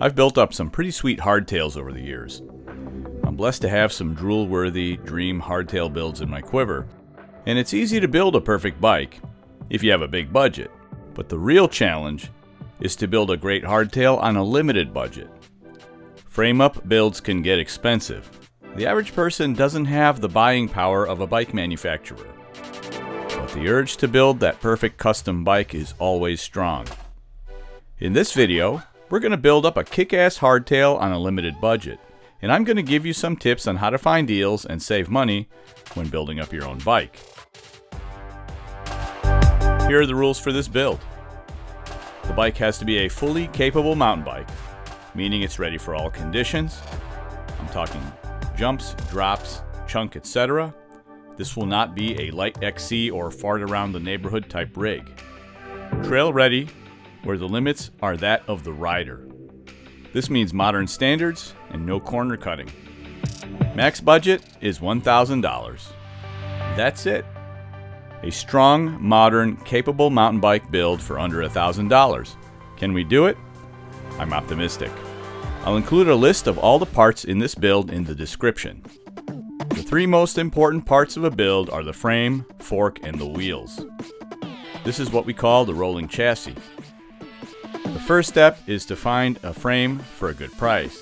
I've built up some pretty sweet hardtails over the years. I'm blessed to have some drool-worthy dream hardtail builds in my quiver, and it's easy to build a perfect bike if you have a big budget. But the real challenge is to build a great hardtail on a limited budget. Frame-up builds can get expensive. The average person doesn't have the buying power of a bike manufacturer. But the urge to build that perfect custom bike is always strong. In this video, we're going to build up a kick-ass hardtail on a limited budget. And I'm going to give you some tips on how to find deals and save money when building up your own bike. Here are the rules for this build. The bike has to be a fully capable mountain bike, meaning it's ready for all conditions. I'm talking jumps, drops, chunk, etc. This will not be a light XC or fart around the neighborhood type rig. Trail ready, where the limits are that of the rider. This means modern standards and no corner cutting. Max budget is $1,000. That's it. A strong, modern, capable mountain bike build for under $1,000. Can we do it? I'm optimistic. I'll include a list of all the parts in this build in the description. The three most important parts of a build are the frame, fork, and the wheels. This is what we call the rolling chassis. The first step is to find a frame for a good price.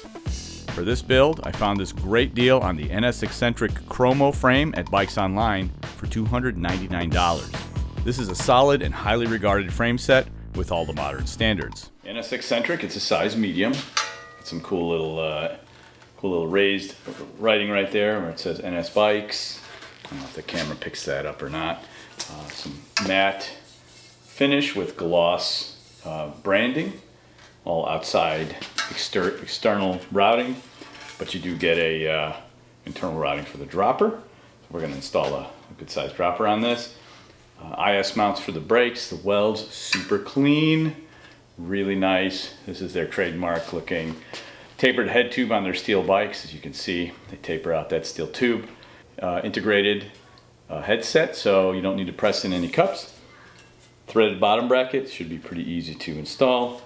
For this build, I found this great deal on the Eccentric Cromo frame at Bikes Online for $299. This is a solid and highly regarded frame set with all the modern standards. Eccentric, it's a size medium. Got some cool little raised writing right there where it says NS Bikes. I don't know if the camera picks that up or not. Some matte finish with gloss branding, all outside external routing, but you do get a internal routing for the dropper. We're going to install a good sized dropper on this. IS mounts for the brakes, the welds super clean, really nice. This is their trademark looking tapered head tube on their steel bikes. As you can see, they taper out that steel tube. Integrated headset, so you don't need to press in any cups. Threaded bottom bracket, should be pretty easy to install.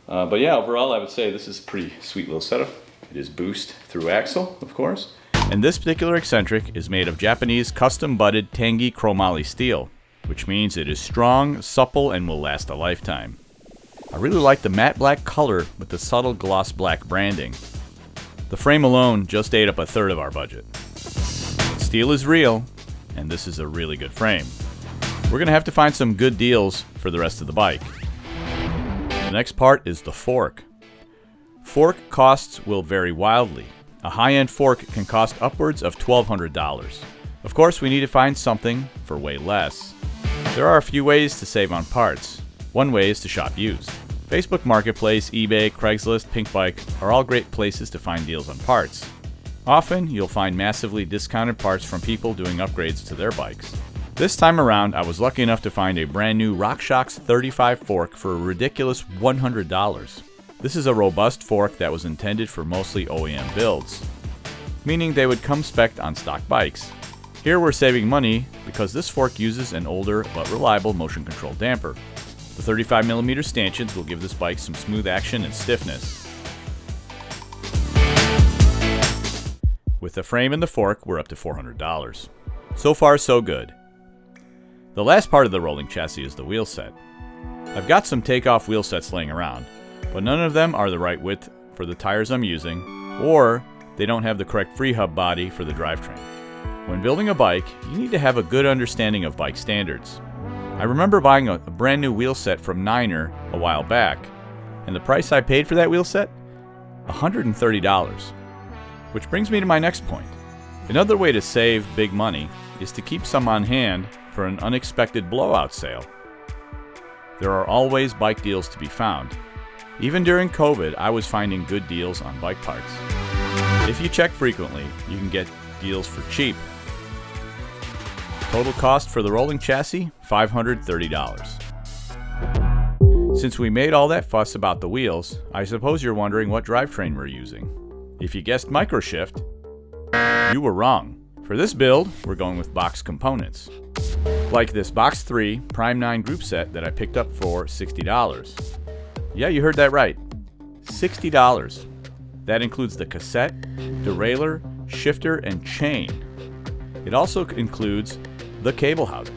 But yeah, overall I would say this is a pretty sweet little setup. It is boost through axle, of course. And this particular Eccentric is made of Japanese custom butted Tangy Chromoly steel, which means it is strong, supple, and will last a lifetime. I really like the matte black color with the subtle gloss black branding. The frame alone just ate up a third of our budget. But steel is real, and this is a really good frame. We're going to have to find some good deals for the rest of the bike. The next part is the fork. Fork costs will vary wildly. A high-end fork can cost upwards of $1,200. Of course, we need to find something for way less. There are a few ways to save on parts. One way is to shop used. Facebook Marketplace, eBay, Craigslist, Pinkbike are all great places to find deals on parts. Often, you'll find massively discounted parts from people doing upgrades to their bikes. This time around, I was lucky enough to find a brand new Rockshox 35 fork for a ridiculous $100. This is a robust fork that was intended for mostly OEM builds, meaning they would come spec'd on stock bikes. Here we're saving money because this fork uses an older but reliable motion control damper. The 35mm stanchions will give this bike some smooth action and stiffness. With the frame and the fork, we're up to $400. So far, so good. The last part of the rolling chassis is the wheel set. I've got some takeoff wheel sets laying around, but none of them are the right width for the tires I'm using, or they don't have the correct free hub body for the drivetrain. When building a bike, you need to have a good understanding of bike standards. I remember buying a brand new wheel set from Niner a while back, and the price I paid for that wheel set? $130. Which brings me to my next point. Another way to save big money is to keep some on hand for an unexpected blowout sale. There are always bike deals to be found. Even during COVID, I was finding good deals on bike parts. If you check frequently, you can get deals for cheap. Total cost for the rolling chassis, $530. Since we made all that fuss about the wheels, I suppose you're wondering what drivetrain we're using. If you guessed microshift, you were wrong. For this build, we're going with box components. Like this Box 3 Prime 9 group set that I picked up for $60. Yeah, you heard that right. $60. That includes the cassette, derailleur, shifter, and chain. It also includes the cable housing.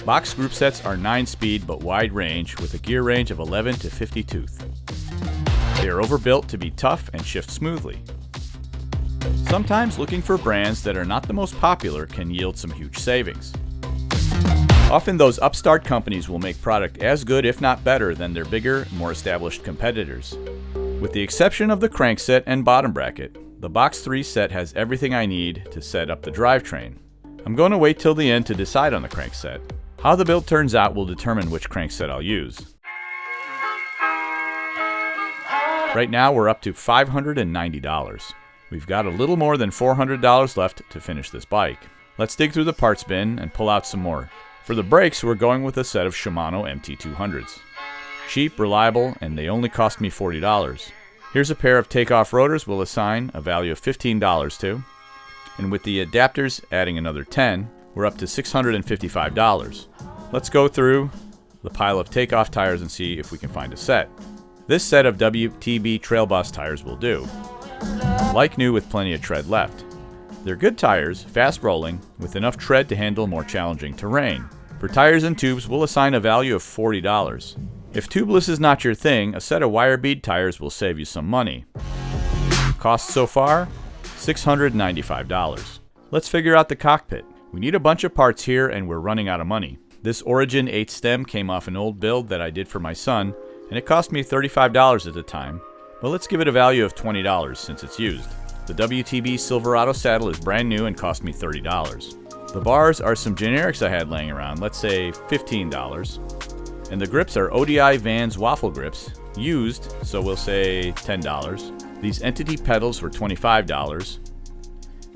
Box group sets are 9-speed but wide range with a gear range of 11 to 50 tooth. They are overbuilt to be tough and shift smoothly. Sometimes looking for brands that are not the most popular can yield some huge savings. Often those upstart companies will make product as good if not better than their bigger, more established competitors. With the exception of the crankset and bottom bracket, the Box 3 set has everything I need to set up the drivetrain. I'm going to wait till the end to decide on the crankset. How the build turns out will determine which crankset I'll use. Right now we're up to $590. We've got a little more than $400 left to finish this bike. Let's dig through the parts bin and pull out some more. For the brakes, we're going with a set of Shimano MT200s. Cheap, reliable, and they only cost me $40. Here's a pair of takeoff rotors we'll assign a value of $15 to. And with the adapters adding another $10, we're up to $655. Let's go through the pile of takeoff tires and see if we can find a set. This set of WTB Trailboss tires will do. Like new with plenty of tread left. They're good tires, fast rolling, with enough tread to handle more challenging terrain. For tires and tubes, we'll assign a value of $40. If tubeless is not your thing, a set of wire bead tires will save you some money. Cost so far? $695. Let's figure out the cockpit. We need a bunch of parts here and we're running out of money. This Origin 8 stem came off an old build that I did for my son, and it cost me $35 at the time, but let's give it a value of $20 since it's used. The WTB Silverado saddle is brand new and cost me $30. The bars are some generics I had laying around, let's say $15. And the grips are ODI Vans waffle grips, used, so we'll say $10. These Entity pedals were $25.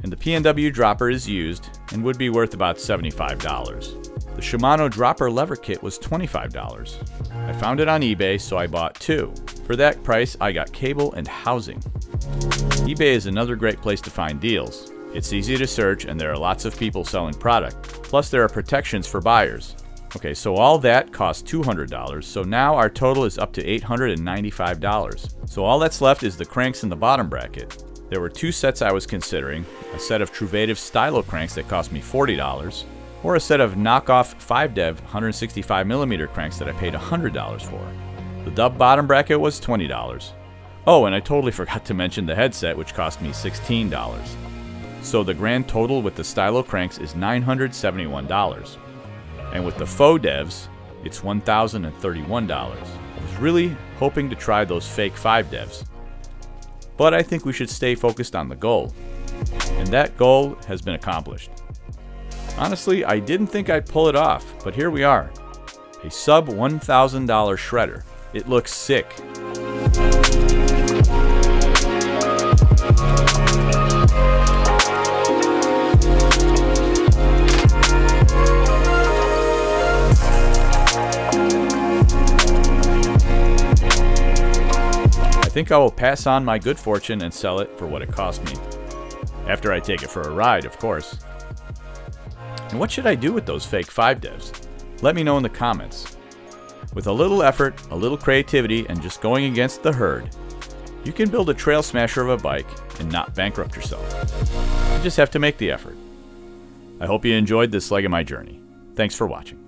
And the P&W dropper is used and would be worth about $75. The Shimano dropper lever kit was $25. I found it on eBay, so I bought 2. For that price, I got cable and housing. eBay is another great place to find deals. It's easy to search and there are lots of people selling product. Plus there are protections for buyers. Okay, so all that cost $200, so now our total is up to $895. So all that's left is the cranks in the bottom bracket. There were 2 sets I was considering, a set of Truvative stylo cranks that cost me $40, or a set of knockoff 5-dev 165mm cranks that I paid $100 for. The dub bottom bracket was $20. Oh, and I totally forgot to mention the headset, which cost me $16. So the grand total with the stylo cranks is $971. And with the faux devs, it's $1,031. I was really hoping to try those fake 5-devs. But I think we should stay focused on the goal. And that goal has been accomplished. Honestly, I didn't think I'd pull it off, but here we are. A sub $1,000 shredder. It looks sick. I think I will pass on my good fortune and sell it for what it cost me. After I take it for a ride, of course. And what should I do with those fake 5-devs? Let me know in the comments. With a little effort, a little creativity, and just going against the herd, you can build a trail smasher of a bike and not bankrupt yourself. You just have to make the effort. I hope you enjoyed this leg of my journey. Thanks for watching.